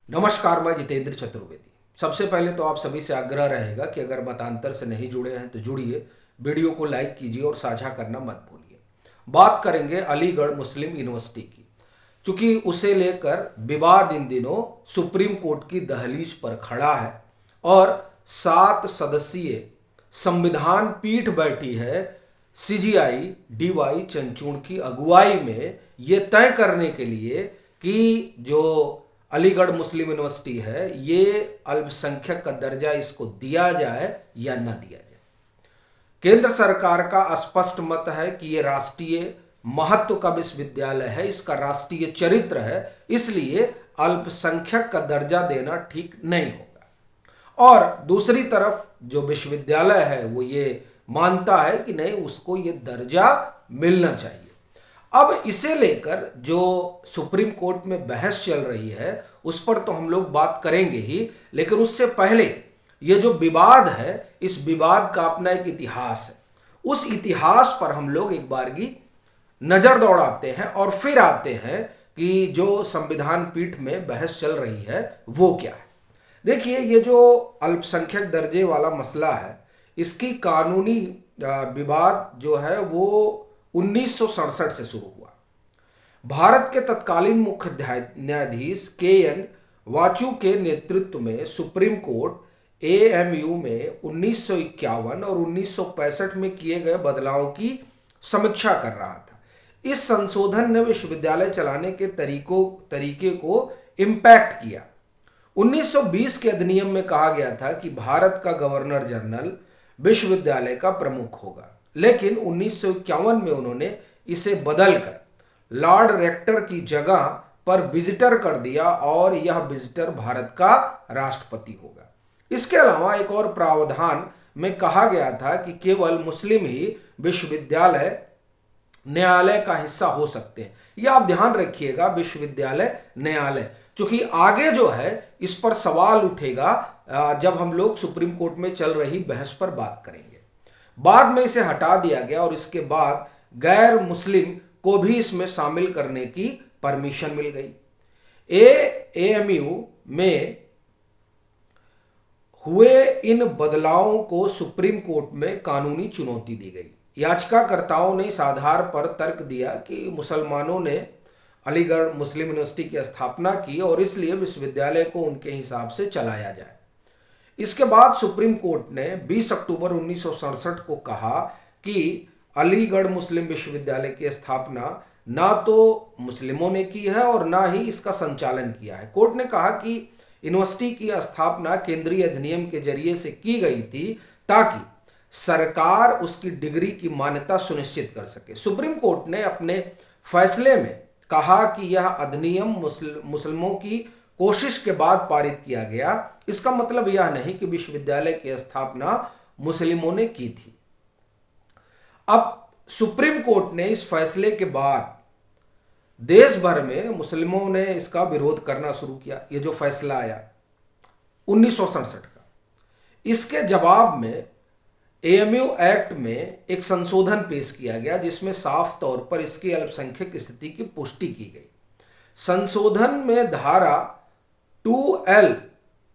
नमस्कार, मैं जितेंद्र चतुर्वेदी। सबसे पहले तो आप सभी से आग्रह रहेगा कि अगर मतांतर से नहीं जुड़े हैं तो जुड़िए, वीडियो को लाइक कीजिए और साझा करना मत भूलिए। बात करेंगे अलीगढ़ मुस्लिम यूनिवर्सिटी की, चूंकि उसे लेकर विवाद इन दिनों सुप्रीम कोर्ट की दहलीज पर खड़ा है और 7 सदस्यीय संविधान पीठ बैठी है सीजीआई डीवाई चंचूड़ की अगुवाई में, ये तय करने के लिए कि जो अलीगढ़ मुस्लिम यूनिवर्सिटी है ये अल्पसंख्यक का दर्जा इसको दिया जाए या न दिया जाए। केंद्र सरकार का स्पष्ट मत है कि ये राष्ट्रीय महत्व का विश्वविद्यालय है, इसका राष्ट्रीय चरित्र है, इसलिए अल्पसंख्यक का दर्जा देना ठीक नहीं होगा। और दूसरी तरफ जो विश्वविद्यालय है वो ये मानता है कि नहीं, उसको ये दर्जा मिलना चाहिए। अब इसे लेकर जो सुप्रीम कोर्ट में बहस चल रही है उस पर तो हम लोग बात करेंगे ही, लेकिन उससे पहले ये जो विवाद है, इस विवाद का अपना एक इतिहास है। उस इतिहास पर हम लोग एक बार की नजर दौड़ाते हैं और फिर आते हैं कि जो संविधान पीठ में बहस चल रही है वो क्या है। देखिए, ये जो अल्पसंख्यक दर्जे वाला मसला है, इसकी कानूनी विवाद जो है वो 1967 से शुरू हुआ। भारत के तत्कालीन मुख्य न्यायाधीश के.एन. वाचू के नेतृत्व में सुप्रीम कोर्ट एएमयू में 1951 और 1965 में किए गए बदलावों की समीक्षा कर रहा था। इस संशोधन ने विश्वविद्यालय चलाने के तरीके को इम्पैक्ट किया। 1920 के अधिनियम में कहा गया था कि भारत का गवर्नर जनरल विश्वविद्यालय का प्रमुख होगा, लेकिन 1951 में उन्होंने इसे बदलकर लॉर्ड रेक्टर की जगह पर विजिटर कर दिया और यह विजिटर भारत का राष्ट्रपति होगा। इसके अलावा एक और प्रावधान में कहा गया था कि केवल मुस्लिम ही विश्वविद्यालय न्यायालय का हिस्सा हो सकते हैं। यह आप ध्यान रखिएगा, विश्वविद्यालय न्यायालय, क्योंकि आगे जो है इस पर सवाल उठेगा जब हम लोग सुप्रीम कोर्ट में चल रही बहस पर बात करेंगे। बाद में इसे हटा दिया गया और इसके बाद गैर मुस्लिम को भी इसमें शामिल करने की परमिशन मिल गई। एएमयू में हुए इन बदलावों को सुप्रीम कोर्ट में कानूनी चुनौती दी गई। याचिकाकर्ताओं ने इस आधार पर तर्क दिया कि मुसलमानों ने अलीगढ़ मुस्लिम यूनिवर्सिटी की स्थापना की और इसलिए विश्वविद्यालय को उनके हिसाब से चलाया जाए। इसके बाद सुप्रीम कोर्ट ने 20 अक्टूबर 1967 को कहा कि अलीगढ़ मुस्लिम विश्वविद्यालय की स्थापना ना तो मुस्लिमों ने की है और ना ही इसका संचालन किया है। कोर्ट ने कहा कि यूनिवर्सिटी की स्थापना केंद्रीय अधिनियम के जरिए से की गई थी ताकि सरकार उसकी डिग्री की मान्यता सुनिश्चित कर सके। सुप्रीम कोर्ट ने अपने फैसले में कहा कि यह अधिनियम मुस्लिमों की कोशिश के बाद पारित किया गया। इसका मतलब यह नहीं कि विश्वविद्यालय की स्थापना मुस्लिमों ने की थी। अब सुप्रीम कोर्ट ने इस फैसले के बाद देश भर में मुस्लिमों ने इसका विरोध करना शुरू किया। ये जो फैसला आया 1967 का, इसके जवाब में एएमयू एक्ट में एक संशोधन पेश किया गया जिसमें साफ तौर पर इसकी अल्पसंख्यक स्थिति की पुष्टि की गई। संशोधन में धारा 2L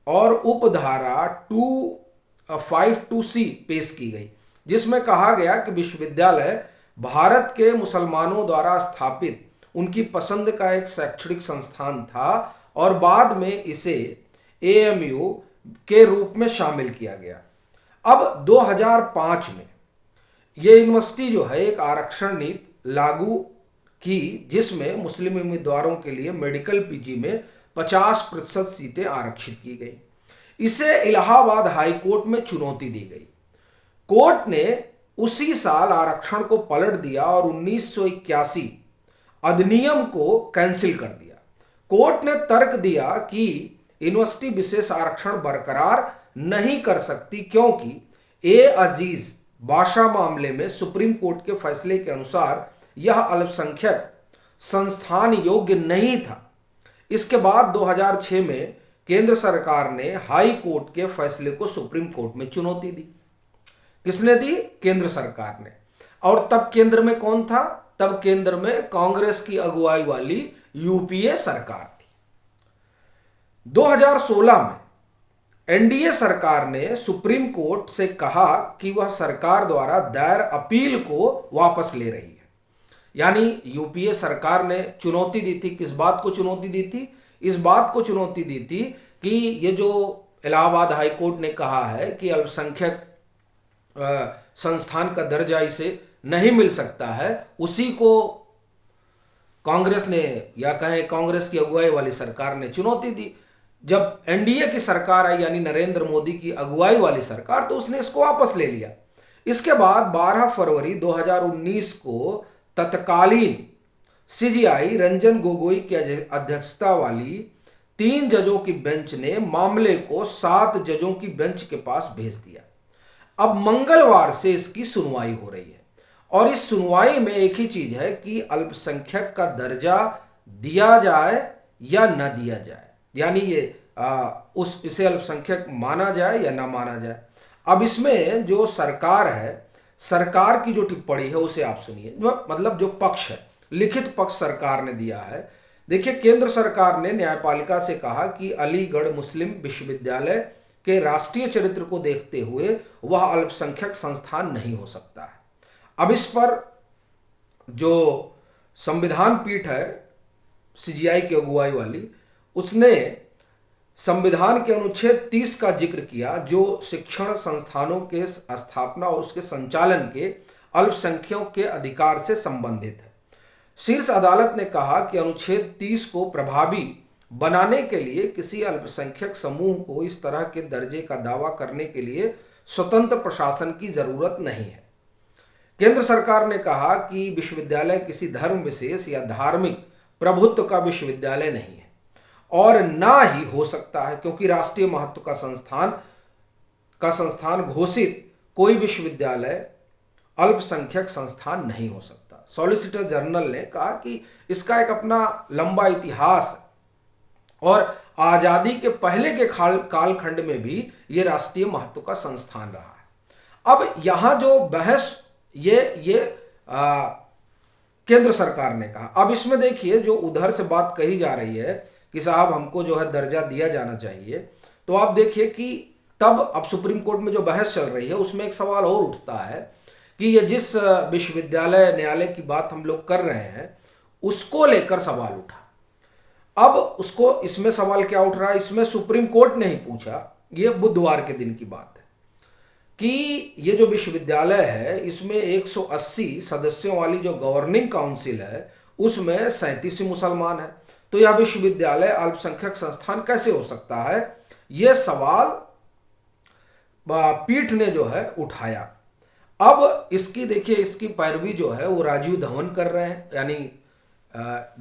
और उपधारा 252C पेश की गई, जिसमें कहा गया कि विश्वविद्यालय भारत के मुसलमानों द्वारा स्थापित उनकी पसंद का एक शैक्षणिक संस्थान था और बाद में इसे एएमयू के रूप में शामिल किया गया। अब 2005 में ये यूनिवर्सिटी जो है एक आरक्षण नीति लागू की जिसमें मुस्लिम उम्मीदवारों के लिए मेडिकल पीजी में 50% सीटें आरक्षित की गई। इसे इलाहाबाद हाई कोर्ट में चुनौती दी गई। कोर्ट ने उसी साल आरक्षण को पलट दिया और 1981 अधिनियम को कैंसिल कर दिया। कोर्ट ने तर्क दिया कि यूनिवर्सिटी विशेष आरक्षण बरकरार नहीं कर सकती क्योंकि अजीज बाशा मामले में सुप्रीम कोर्ट के फैसले के अनुसार यह अल्पसंख्यक संस्थान योग्य नहीं था। इसके बाद 2006 में केंद्र सरकार ने हाई कोर्ट के फैसले को सुप्रीम कोर्ट में चुनौती दी। किसने दी? केंद्र सरकार ने। और तब केंद्र में कौन था? तब केंद्र में कांग्रेस की अगुवाई वाली यूपीए सरकार थी। 2016 में एनडीए सरकार ने सुप्रीम कोर्ट से कहा कि वह सरकार द्वारा दायर अपील को वापस ले रही है। यानी यूपीए सरकार ने चुनौती दी थी, किस बात को चुनौती दी थी? इस बात को चुनौती दी थी कि ये जो इलाहाबाद हाई कोर्ट ने कहा है कि अल्पसंख्यक संस्थान का दर्जा इसे नहीं मिल सकता है, उसी को कांग्रेस ने, या कहें कांग्रेस की अगुवाई वाली सरकार ने चुनौती दी। जब एनडीए की सरकार आई, यानी नरेंद्र मोदी की अगुवाई वाली सरकार, तो उसने इसको वापस ले लिया। इसके बाद 12 फरवरी 2019 को तत्कालीन सीजीआई रंजन गोगोई की अध्यक्षता वाली 3 जजों की बेंच ने मामले को 7 जजों की बेंच के पास भेज दिया। अब मंगलवार से इसकी सुनवाई हो रही है और इस सुनवाई में एक ही चीज है कि अल्पसंख्यक का दर्जा दिया जाए या न दिया जाए, यानी ये इसे अल्पसंख्यक माना जाए या ना माना जाए। अब इसमें जो सरकार है, सरकार की जो टिप्पणी है उसे आप सुनिए। मतलब जो पक्ष है, लिखित पक्ष सरकार ने दिया है। देखिए, केंद्र सरकार ने न्यायपालिका से कहा कि अलीगढ़ मुस्लिम विश्वविद्यालय के राष्ट्रीय चरित्र को देखते हुए वह अल्पसंख्यक संस्थान नहीं हो सकता है। अब इस पर जो संविधान पीठ है सीजीआई की अगुवाई वाली, उसने संविधान के अनुच्छेद 30 का जिक्र किया, जो शिक्षण संस्थानों के स्थापना और उसके संचालन के अल्पसंख्यकों के अधिकार से संबंधित है। शीर्ष अदालत ने कहा कि अनुच्छेद 30 को प्रभावी बनाने के लिए किसी अल्पसंख्यक समूह को इस तरह के दर्जे का दावा करने के लिए स्वतंत्र प्रशासन की जरूरत नहीं है। केंद्र सरकार ने कहा कि विश्वविद्यालय किसी धर्म विशेष या धार्मिक प्रभुत्व का विश्वविद्यालय नहीं है और ना ही हो सकता है, क्योंकि राष्ट्रीय महत्व का संस्थान घोषित कोई विश्वविद्यालय अल्पसंख्यक संस्थान नहीं हो सकता। सॉलिसिटर जनरल ने कहा कि इसका एक अपना लंबा इतिहास है और आजादी के पहले के कालखंड में भी ये राष्ट्रीय महत्व का संस्थान रहा है। अब यहां जो बहस ये केंद्र सरकार ने कहा। अब इसमें देखिए, जो उधर से बात कही जा रही है कि साहब हमको जो है दर्जा दिया जाना चाहिए, तो आप देखिए कि तब अब सुप्रीम कोर्ट में जो बहस चल रही है उसमें एक सवाल और उठता है कि ये जिस विश्वविद्यालय न्यायालय की बात हम लोग कर रहे हैं उसको लेकर सवाल उठा। अब उसको इसमें सवाल क्या उठ रहा है, इसमें सुप्रीम कोर्ट ने ही पूछा, ये बुधवार के दिन की बात है, कि ये जो विश्वविद्यालय है इसमें 180 सदस्यों वाली जो गवर्निंग काउंसिल है उसमें 37 मुसलमान है, तो यह विश्वविद्यालय अल्पसंख्यक संस्थान कैसे हो सकता है? यह सवाल पीठ ने जो है उठाया। अब इसकी देखिए, इसकी पैरवी जो है वो राजीव धवन कर रहे हैं, यानी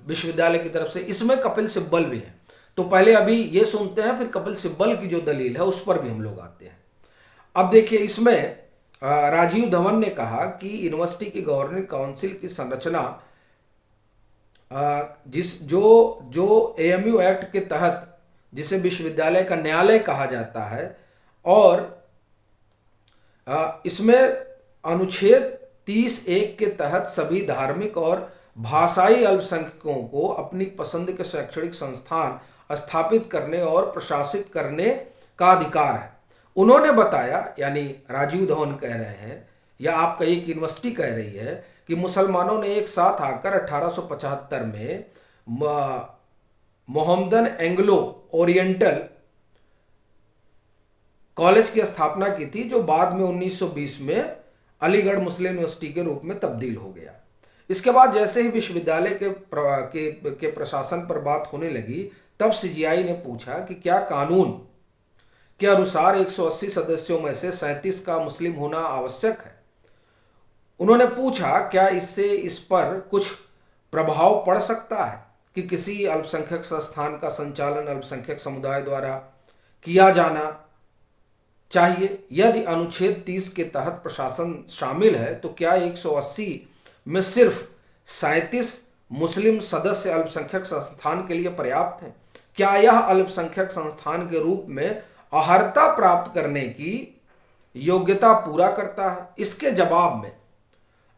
विश्वविद्यालय की तरफ से। इसमें कपिल सिब्बल भी हैं, तो पहले अभी ये सुनते हैं, फिर कपिल सिब्बल की जो दलील है उस पर भी हम लोग आते हैं। अब देखिए, इसमें राजीव धवन ने कहा कि यूनिवर्सिटी की गवर्निंग काउंसिल की संरचना जो एएमयू एक्ट के तहत, जिसे विश्वविद्यालय का न्यायालय कहा जाता है, और इसमें अनुच्छेद 30(1) के तहत सभी धार्मिक और भाषाई अल्पसंख्यकों को अपनी पसंद के शैक्षणिक संस्थान स्थापित करने और प्रशासित करने का अधिकार है। उन्होंने बताया, यानी राजीव धवन कह रहे हैं, या आप कहिए कि यूनिवर्सिटी कह रही है, कि मुसलमानों ने एक साथ आकर 1875 में मोहम्मदन एंग्लो ओरिएंटल कॉलेज की स्थापना की थी, जो बाद में 1920 में अलीगढ़ मुस्लिम यूनिवर्सिटी के रूप में तब्दील हो गया। इसके बाद जैसे ही विश्वविद्यालय के प्रशासन पर बात होने लगी, तब सीजीआई ने पूछा कि क्या कानून के अनुसार 180 सदस्यों में से 37 का मुस्लिम होना आवश्यक है। उन्होंने पूछा क्या इससे इस पर कुछ प्रभाव पड़ सकता है कि किसी अल्पसंख्यक संस्थान का संचालन अल्पसंख्यक समुदाय द्वारा किया जाना चाहिए। यदि अनुच्छेद 30 के तहत प्रशासन शामिल है तो क्या 180 में सिर्फ 37 मुस्लिम सदस्य अल्पसंख्यक संस्थान के लिए पर्याप्त हैं? क्या यह अल्पसंख्यक संस्थान के रूप में अर्हता प्राप्त करने की योग्यता पूरा करता है? इसके जवाब में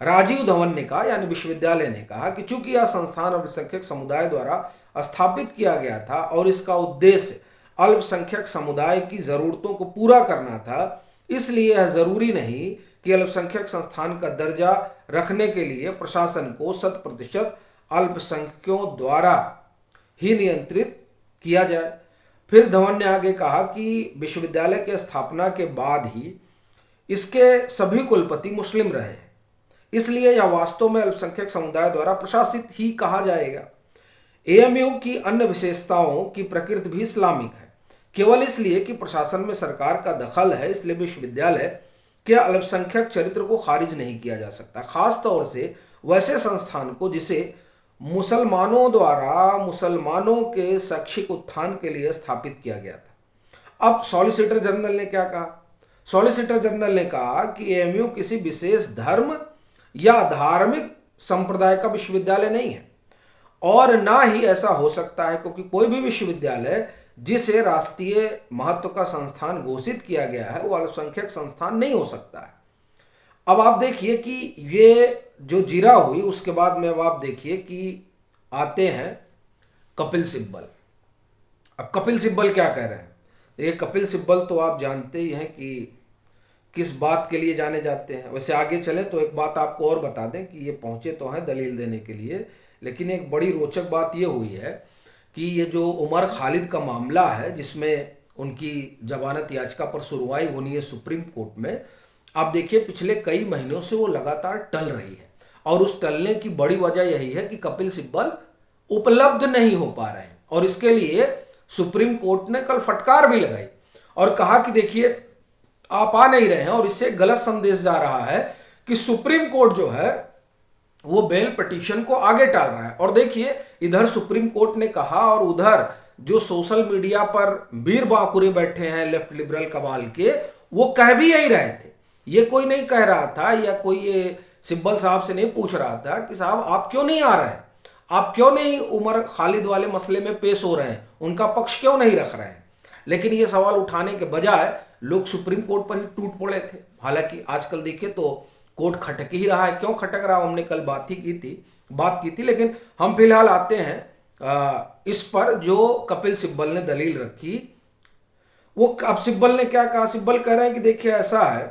राजीव धवन ने कहा, यानी विश्वविद्यालय ने कहा, कि चूंकि यह संस्थान अल्पसंख्यक समुदाय द्वारा स्थापित किया गया था और इसका उद्देश्य अल्पसंख्यक समुदाय की जरूरतों को पूरा करना था, इसलिए यह जरूरी नहीं कि अल्पसंख्यक संस्थान का दर्जा रखने के लिए प्रशासन को 100% अल्पसंख्यकों द्वारा ही नियंत्रित किया जाए। फिर धवन ने आगे कहा कि विश्वविद्यालय के स्थापना के बाद ही इसके सभी कुलपति मुस्लिम रहे हैं, इसलिए यह वास्तव में अल्पसंख्यक समुदाय द्वारा प्रशासित ही कहा जाएगा। एएमयू की अन्य विशेषताओं की प्रकृति भी इस्लामिक है। केवल इसलिए कि प्रशासन में सरकार का दखल है, इसलिए विश्वविद्यालय के अल्पसंख्यक चरित्र को खारिज नहीं किया जा सकता, खास तौर से वैसे संस्थान को जिसे मुसलमानों द्वारा मुसलमानों के शैक्षिक उत्थान के लिए स्थापित किया गया था। अब सॉलिसिटर जनरल ने क्या कहा? सॉलिसिटर जनरल ने कहा कि एएमयू किसी विशेष धर्म या धार्मिक संप्रदाय का विश्वविद्यालय नहीं है और ना ही ऐसा हो सकता है, क्योंकि कोई भी विश्वविद्यालय जिसे राष्ट्रीय महत्व का संस्थान घोषित किया गया है वो अल्पसंख्यक संस्थान नहीं हो सकता है। अब आप देखिए कि ये जो जीरा हुई उसके बाद में अब आप देखिए कि आते हैं कपिल सिब्बल। अब कपिल सिब्बल क्या कह रहे हैं? ये कपिल सिब्बल तो आप जानते ही हैं कि किस बात के लिए जाने जाते हैं। वैसे आगे चले तो एक बात आपको और बता दें कि ये पहुंचे तो हैं दलील देने के लिए, लेकिन एक बड़ी रोचक बात ये हुई है कि ये जो उमर खालिद का मामला है जिसमें उनकी जमानत याचिका पर सुनवाई होनी है सुप्रीम कोर्ट में, आप देखिए पिछले कई महीनों से वो लगातार टल रही है और उस टलने की बड़ी वजह यही है कि कपिल सिब्बल उपलब्ध नहीं हो पा रहे हैं। और इसके लिए सुप्रीम कोर्ट ने कल फटकार भी लगाई और कहा कि देखिए आप आ नहीं रहे हैं और इससे गलत संदेश जा रहा है कि सुप्रीम कोर्ट जो है वो बेल पिटीशन को आगे टाल रहा है। और देखिए इधर सुप्रीम कोर्ट ने कहा और उधर जो सोशल मीडिया पर वीर बांकुरे बैठे हैं लेफ्ट लिबरल कबाल के, वो कह भी यही रहे थे। ये कोई नहीं कह रहा था या कोई ये सिब्बल साहब से नहीं पूछ रहा था कि साहब आप क्यों नहीं आ रहे हैं, आप क्यों नहीं उमर खालिद वाले मसले में पेश हो रहे हैं, उनका पक्ष क्यों नहीं रख रहे हैं। लेकिन ये सवाल उठाने के बजाय लोग सुप्रीम कोर्ट पर ही टूट पड़े थे। हालांकि आजकल देखिए तो कोर्ट खटक ही रहा है। क्यों खटक रहा, हमने कल बात की थी। लेकिन हम फिलहाल आते हैं इस पर जो कपिल सिब्बल ने दलील रखी। वो अब सिब्बल ने क्या कहा? सिब्बल कह रहे हैं कि देखिए ऐसा है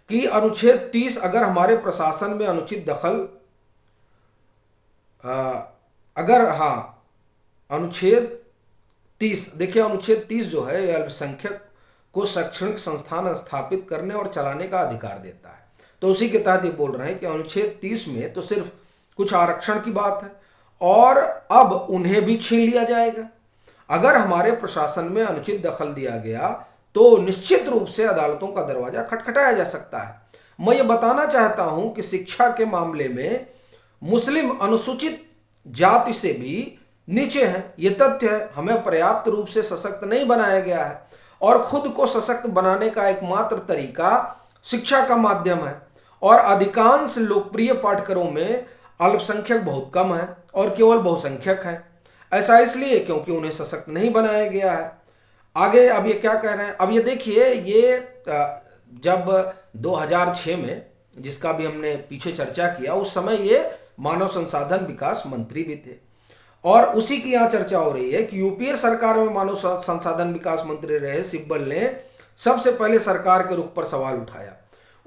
कि अनुच्छेद 30 अगर हमारे प्रशासन में अनुचित दखल अनुच्छेद 30 देखिए, अनुच्छेद 30 जो है अल्पसंख्यक को शैक्षणिक संस्थान स्थापित करने और चलाने का अधिकार देता है। तो उसी के तहत ये बोल रहे हैं कि अनुच्छेद 30 में तो सिर्फ कुछ आरक्षण की बात है और अब उन्हें भी छीन लिया जाएगा। अगर हमारे प्रशासन में अनुचित दखल दिया गया तो निश्चित रूप से अदालतों का दरवाजा खटखटाया जा सकता है। मैं ये बताना चाहता हूं कि शिक्षा के मामले में मुस्लिम अनुसूचित जाति से भी नीचे हैं। ये तथ्य है। हमें पर्याप्त रूप से सशक्त नहीं बनाया गया है और खुद को सशक्त बनाने का एकमात्र तरीका शिक्षा का माध्यम है। और अधिकांश लोकप्रिय पाठ्यक्रमों में अल्पसंख्यक बहुत कम है और केवल बहुसंख्यक हैं। ऐसा इसलिए क्योंकि उन्हें सशक्त नहीं बनाया गया है। आगे अब ये क्या कह रहे हैं? अब ये देखिए, ये जब 2006 में जिसका भी हमने पीछे चर्चा किया, उस समय ये मानव संसाधन विकास मंत्री भी थे और उसी की यहाँ चर्चा हो रही है कि यूपीए सरकार में मानव संसाधन विकास मंत्री रहे सिब्बल ने सबसे पहले सरकार के रुख पर सवाल उठाया।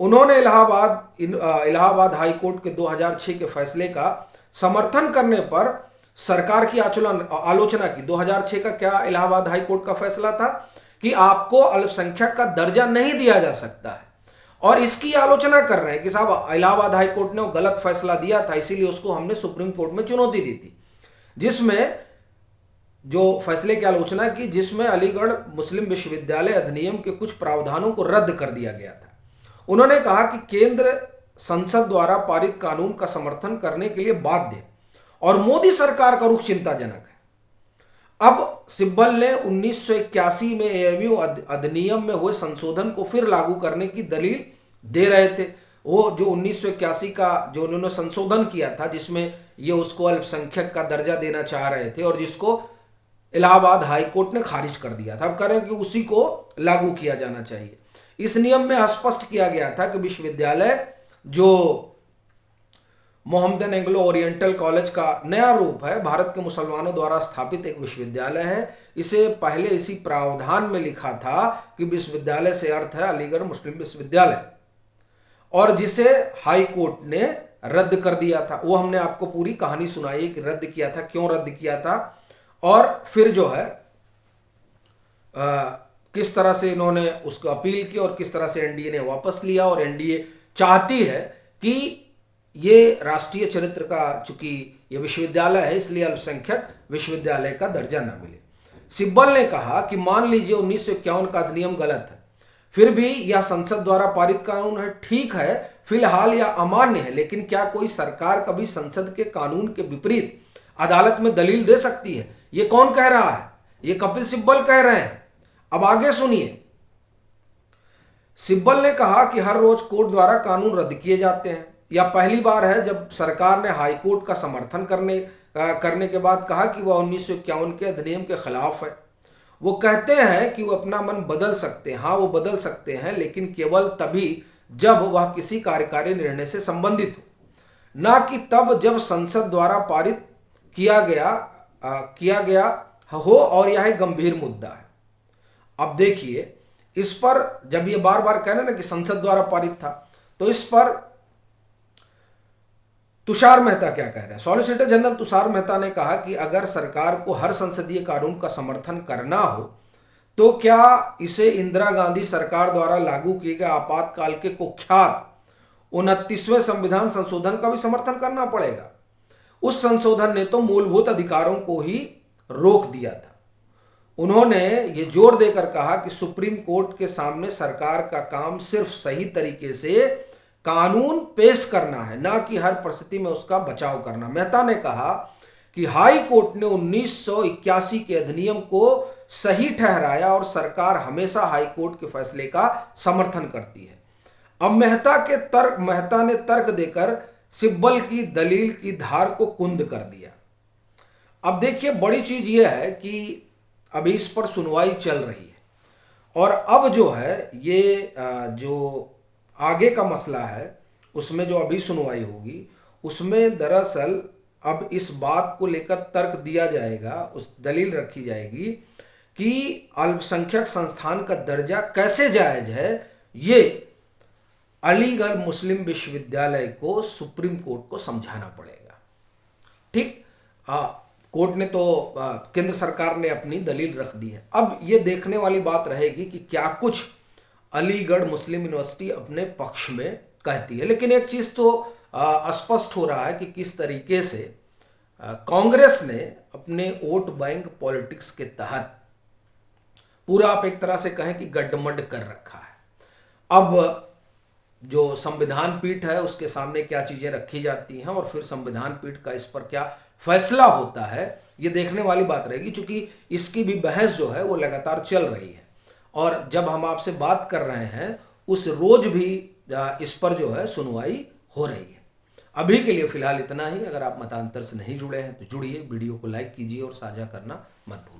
उन्होंने इलाहाबाद हाई कोर्ट के 2006 के फैसले का समर्थन करने पर सरकार की आलोचना की। 2006 का क्या इलाहाबाद हाई कोर्ट का फैसला था कि आपको अल्पसंख्यक का दर्जा नहीं दिया जा सकता है और इसकी आलोचना कर रहे हैं कि साहब इलाहाबाद हाई कोर्ट ने वो गलत फैसला दिया था, इसीलिए उसको हमने सुप्रीम कोर्ट में चुनौती दी थी, जिसमें जो फैसले की आलोचना की, जिसमें अलीगढ़ मुस्लिम विश्वविद्यालय अधिनियम के कुछ प्रावधानों को रद्द कर दिया गया था। उन्होंने कहा कि केंद्र संसद द्वारा पारित कानून का समर्थन करने के लिए बाध्य और मोदी सरकार का रुख चिंताजनक है। अब सिब्बल ने 1981 में एएमयू अधिनियम में हुए संशोधन को फिर लागू करने की दलील दे रहे थे। वो जो 1981 का जो उन्होंने संशोधन किया था जिसमें ये उसको अल्पसंख्यक का दर्जा देना चाह रहे थे और जिसको इलाहाबाद हाई कोर्ट ने खारिज कर दिया था। अब कह रहे हैं कि उसी को लागू किया जाना चाहिए। इस नियम में स्पष्ट किया गया था कि विश्वविद्यालय जो मोहम्मदन एंग्लो ओरिएंटल कॉलेज का नया रूप है, भारत के मुसलमानों द्वारा स्थापित एक विश्वविद्यालय है इसे पहले इसी प्रावधान में लिखा था कि विश्वविद्यालय से अर्थ है अलीगढ़ मुस्लिम विश्वविद्यालय, और जिसे हाई कोर्ट ने रद्द कर दिया था। वो हमने आपको पूरी कहानी सुनाई कि रद्द किया था, क्यों रद्द किया था, और फिर जो है किस तरह से इन्होंने उसको अपील की और किस तरह से एनडीए ने वापस लिया। और एनडीए चाहती है कि ये राष्ट्रीय चरित्र का, चूंकि ये विश्वविद्यालय है इसलिए अल्पसंख्यक विश्वविद्यालय का दर्जा न मिले। सिब्बल ने कहा कि मान लीजिए 1951 का अधिनियम गलत है, फिर भी यह संसद द्वारा पारित कानून है, ठीक है, फिलहाल यह अमान्य है, लेकिन क्या कोई सरकार कभी संसद के कानून के विपरीत अदालत में दलील दे सकती है? ये कौन कह रहा है? ये कपिल सिब्बल कह रहे हैं। अब आगे सुनिए। सिब्बल ने कहा कि हर रोज कोर्ट द्वारा कानून रद्द किए जाते हैं। यह पहली बार है जब सरकार ने हाईकोर्ट का समर्थन करने के बाद कहा कि वह 1951 के अधिनियम के खिलाफ है। वो कहते हैं कि वो अपना मन बदल सकते हैं। हाँ, वो बदल सकते हैं, लेकिन केवल तभी जब वह किसी कार्यकारी निर्णय से संबंधित हो, ना कि तब जब संसद द्वारा पारित किया गया हो, और यह एक गंभीर मुद्दा है। अब देखिए, इस पर जब ये बार बार कहना ना कि संसद द्वारा पारित था, तो इस पर तुषार मेहता क्या कह रहे हैं? सॉलिसिटर जनरल तुषार मेहता ने कहा कि अगर सरकार को हर संसदीय कानून का समर्थन करना हो तो क्या इसे इंदिरा गांधी सरकार द्वारा लागू किए गए आपातकाल के कुख्यात 29वें संविधान संशोधन का भी समर्थन करना पड़ेगा। उस संशोधन ने तो मूलभूत अधिकारों को ही रोक दिया था। उन्होंने ये जोर देकर कहा कि सुप्रीम कोर्ट के सामने सरकार का काम सिर्फ सही तरीके से कानून पेश करना है, ना कि हर परिस्थिति में उसका बचाव करना। मेहता ने कहा कि हाई कोर्ट ने 1981 के अधिनियम को सही ठहराया और सरकार हमेशा हाई कोर्ट के फैसले का समर्थन करती है। अब मेहता ने तर्क देकर सिब्बल की दलील की धार को कुंद कर दिया। अब देखिए, बड़ी चीज यह है कि अभी इस पर सुनवाई चल रही है, और अब जो है ये जो आगे का मसला है उसमें जो अभी सुनवाई होगी उसमें दरअसल अब इस बात को लेकर तर्क दिया जाएगा, उस दलील रखी जाएगी कि अल्पसंख्यक संस्थान का दर्जा कैसे जायज है। ये अलीगढ़ मुस्लिम विश्वविद्यालय को सुप्रीम कोर्ट को समझाना पड़ेगा। ठीक, कोर्ट ने तो केंद्र सरकार ने अपनी दलील रख दी है। अब ये देखने वाली बात रहेगी कि क्या कुछ अलीगढ़ मुस्लिम यूनिवर्सिटी अपने पक्ष में कहती है। लेकिन एक चीज़ तो स्पष्ट हो रहा है कि किस तरीके से कांग्रेस ने अपने वोट बैंक पॉलिटिक्स के तहत पूरा, आप एक तरह से कहें कि गड्ढमड कर रखा है। अब जो संविधान पीठ है उसके सामने क्या चीज़ें रखी जाती हैं और फिर संविधान पीठ का इस पर क्या फैसला होता है, ये देखने वाली बात रहेगी, क्योंकि इसकी भी बहस जो है वो लगातार चल रही है। और जब हम आपसे बात कर रहे हैं उस रोज भी इस पर जो है सुनवाई हो रही है। अभी के लिए फिलहाल इतना ही। अगर आप मतांतर से नहीं जुड़े हैं तो जुड़िए, वीडियो को लाइक कीजिए और साझा करना मत भूलिए।